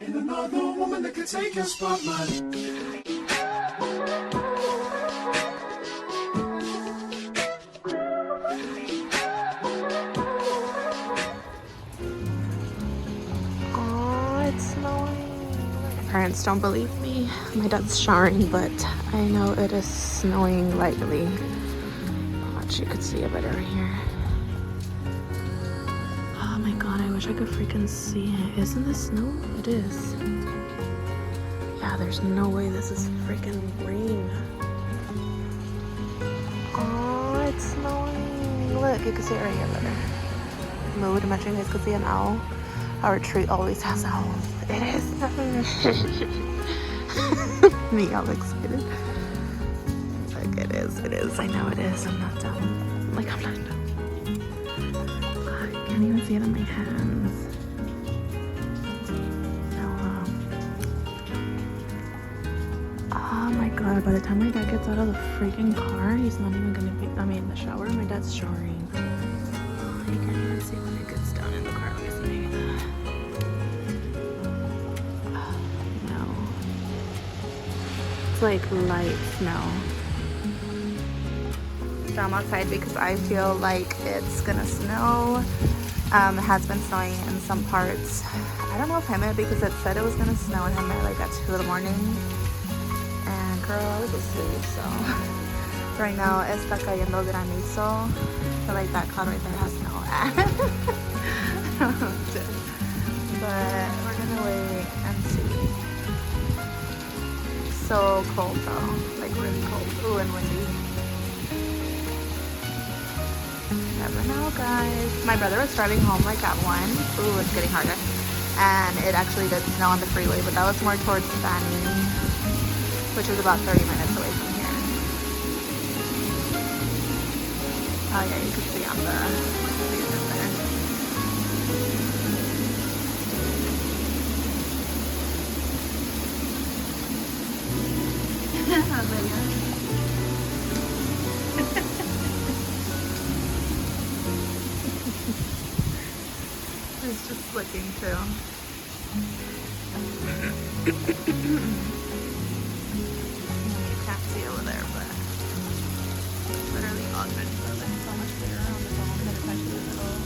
And another woman that could take your spotlight. Oh, it's snowing. My parents don't believe me. My dad's showering, but I know it is snowing lightly. Watch, you could see it better here. Oh my god, I wish I could freaking see it. Isn't this snow? It is. Yeah, there's no way this is freaking rain. Oh, it's snowing. Look, you can see it right here better. Mood, imagine you guys could see an owl. Our tree always has owls. It is snowing. Me all excited. Like it is. I know it is. I'm not dumb. Like I'm not dumb. I can't even see it in my hands. Oh my god, by the time my dad gets out of the freaking car, he's not even gonna be, the shower, my dad's showering. Oh, you can't even see when it gets down in the car. Let me see. No. It's like light snow. So I'm outside because I feel like it's gonna snow. It has been snowing in some parts. I don't know if Hemet, because it said it was gonna snow in Hemet like at 2 in the morning. And girl, I was asleep, so. Right now, está cayendo granizo. So like that cloud right there has snow. But we're gonna wait and see. So cold though, like really cold. Ooh, and windy. Never know, guys. My brother was driving home like at 1. Ooh, it's getting harder. And it actually did snow on the freeway, but that was more towards Fanning, which is about 30 minutes away from here. Oh yeah, you can see on the there. It's just flicking too. You can't see over there, but literally all good. So there's so much glitter on the phone that it's actually a little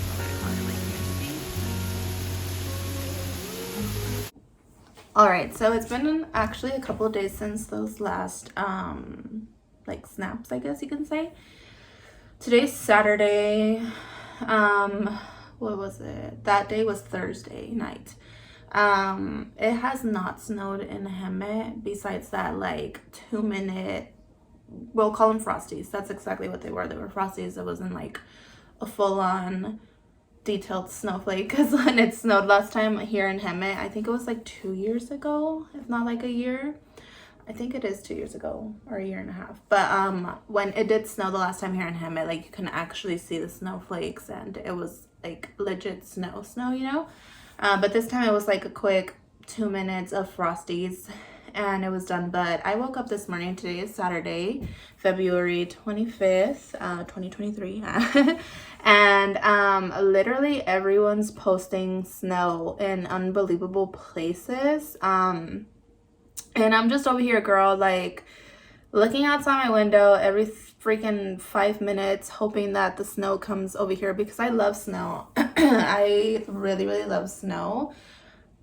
what do I call it, like misty. Alright, so it's been actually a couple of days since those last like snaps, I guess you can say. Today's Saturday. What was it? That day was Thursday night. It has not snowed in Hemet besides that like 2-minute, we'll call them frosties. That's exactly what they were. They were frosties. It wasn't like a full-on detailed snowflake, because when it snowed last time here in Hemet, I think it was like 2 years ago, if not like a year. I think it is 2 years ago or a year and a half. But when it did snow the last time here in Hemet, like you can actually see the snowflakes, and it was like legit snow, you know. But this time it was like a quick 2 minutes of frosties and it was done. But I woke up this morning. Today is Saturday, February 25th, 2023. And literally everyone's posting snow in unbelievable places. And I'm just over here, girl, like looking outside my window every freaking 5 minutes, hoping that the snow comes over here, because I love snow. I really, really love snow.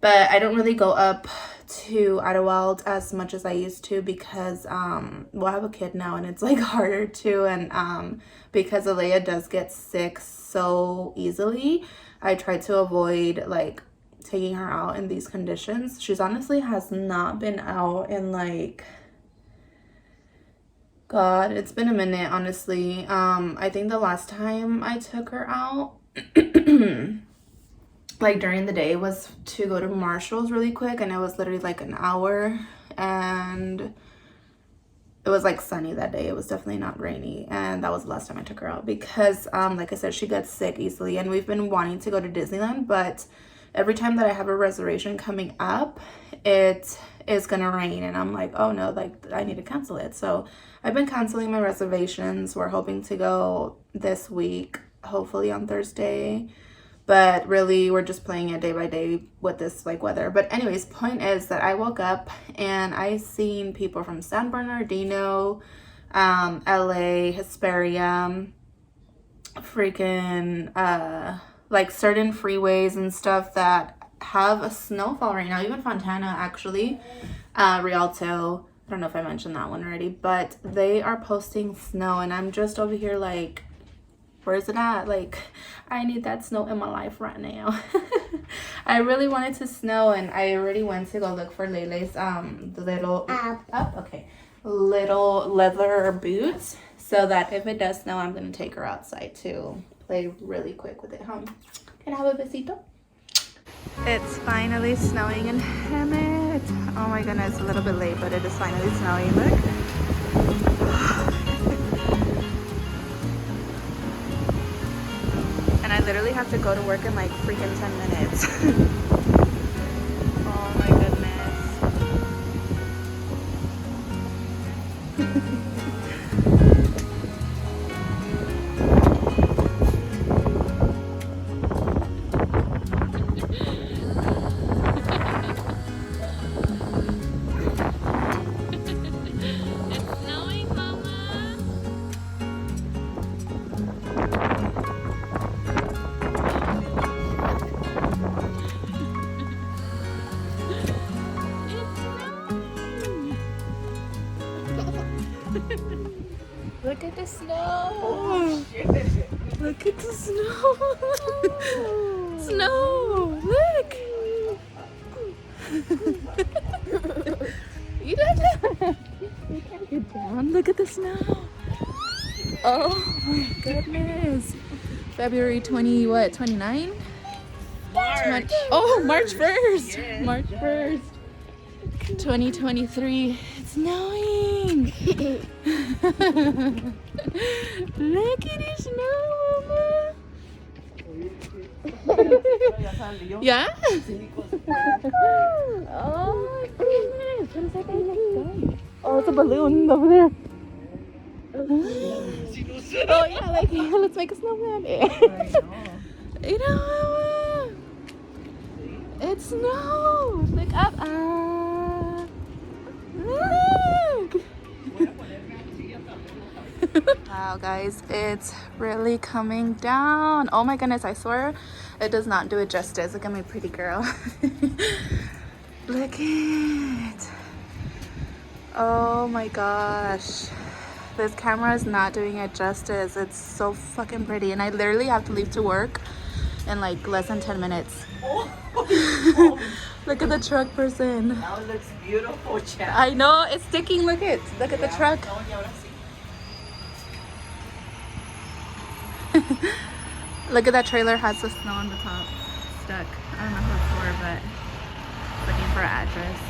But I don't really go up to Idlewild as much as I used to, because well, I have a kid now and it's like harder to, and because Alea does get sick so easily, I try to avoid like taking her out in these conditions. She's honestly has not been out in like, God, it's been a minute, honestly. I think the last time I took her out like during the day was to go to Marshall's really quick, and it was literally like an hour, and it was like sunny that day. It was definitely not rainy, and that was the last time I took her out, because like I said, she gets sick easily. And we've been wanting to go to Disneyland, but every time that I have a reservation coming up, it is gonna rain, and I'm like, oh no, like I need to cancel it. So I've been canceling my reservations. We're hoping to go this week, hopefully on Thursday, but really we're just playing it day by day with this like weather. But anyways, point is that I woke up and I seen people from San Bernardino, LA, Hesperia, freaking like certain freeways and stuff that have a snowfall right now. Even Fontana, actually, Rialto, I don't know if I mentioned that one already, but they are posting snow, and I'm just over here like, where's it at? Like, I need that snow in my life right now. I really wanted to snow, and I already went to go look for Lele's the little little leather boots, so that if it does snow, I'm gonna take her outside to play really quick with it. Can I have a besito? It's finally snowing in Hemet. Oh my goodness, a little bit late, but it is finally snowing. Look. And I literally have to go to work in like freaking 10 minutes. Oh my goodness. Look at the snow. Oh, look at the snow. Snow. Look. You can't get down. Look at the snow. Oh my goodness. February 20, what, 29? March. March 1st. Yes. March 1st. 2023. It's snowing. Look at the snow, Mama. Yeah? Oh my goodness. What is that thing next to? Oh, it's a balloon over there. Oh yeah, like let's make a snowman. You know, Mama. It snows. Look up. Look. Wow, guys, it's really coming down. Oh my goodness, I swear it does not do it justice. Look at my pretty girl. Look it. Oh my gosh. This camera is not doing it justice. It's so fucking pretty, and I literally have to leave to work in like less than 10 minutes. Look at the truck person. Now it looks beautiful, Chad. I know, it's sticking. Look at the truck. Look at that trailer, has the snow on the top. Stuck. I don't know who it's for, but looking for an address.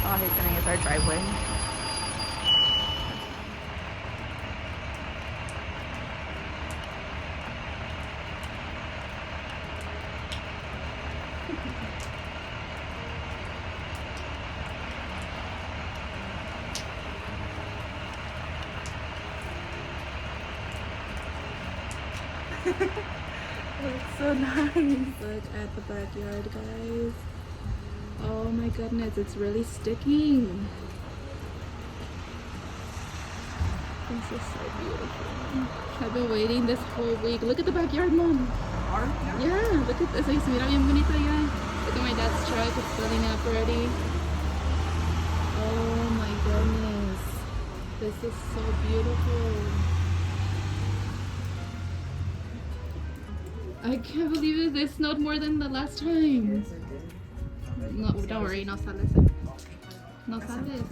Oh, he's gonna use our driveway. It's so nice. Look at the backyard, guys. Oh my goodness, it's really sticking. This is so beautiful. I've been waiting this whole week. Look at the backyard, Mom. Yeah, look at this. Se mira bien bonito ya. Look at my dad's truck. It's filling up already. Oh my goodness. This is so beautiful. I can't believe it. It snowed more than the last time. No, don't worry. No sales. No sales.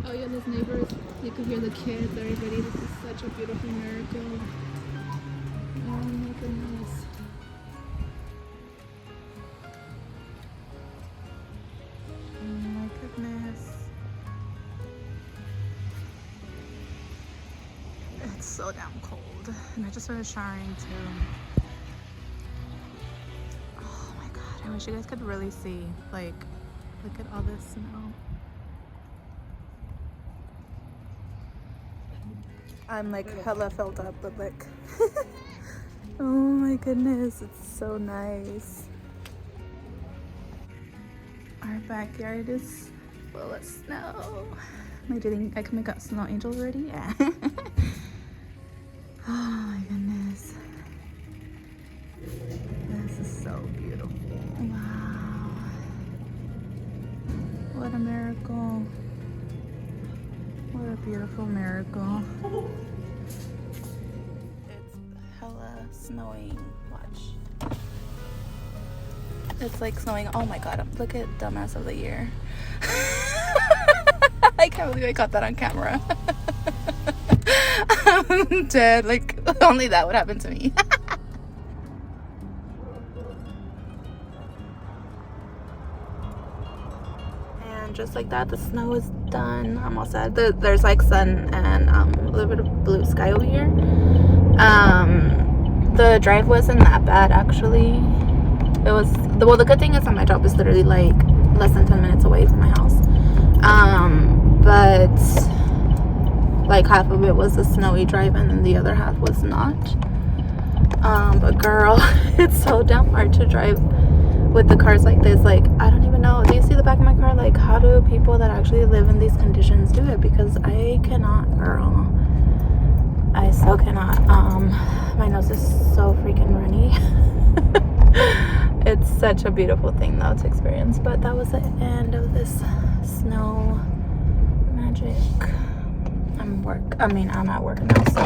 Oh yeah, those neighbors. You could hear the kids, everybody. This is such a beautiful miracle. Oh my goodness. Oh my goodness. It's so damn cold. And I just started showering too. Oh my god, I wish you guys could really see. Like, look at all this snow. I'm like hella filled up, but look. Oh my goodness, it's so nice. Our backyard is full of snow. Like, do you think I can make a snow angel already? Yeah. Oh my goodness. This is so beautiful. Wow. What a miracle. What a beautiful miracle. It's hella snowing. Watch. It's like snowing. Oh my god. Look at dumbass of the year. I can't believe I caught that on camera. I'm dead. Like, only that would happen to me. And just like that, the snow is done. I'm all set. There's like sun and a little bit of blue sky over here. The drive wasn't that bad actually. It was well, the good thing is that my job is literally like less than 10 minutes away from my house. But like half of it was a snowy drive and then the other half was not. But girl, it's so damn hard to drive with the cars like this. Like, I don't even know. Do you see the back of my car? Like, how do people that actually live in these conditions do it? Because I cannot, girl. I still cannot. My nose is so freaking runny. It's such a beautiful thing though to experience. But that was the end of this snow magic. I'm at work now, so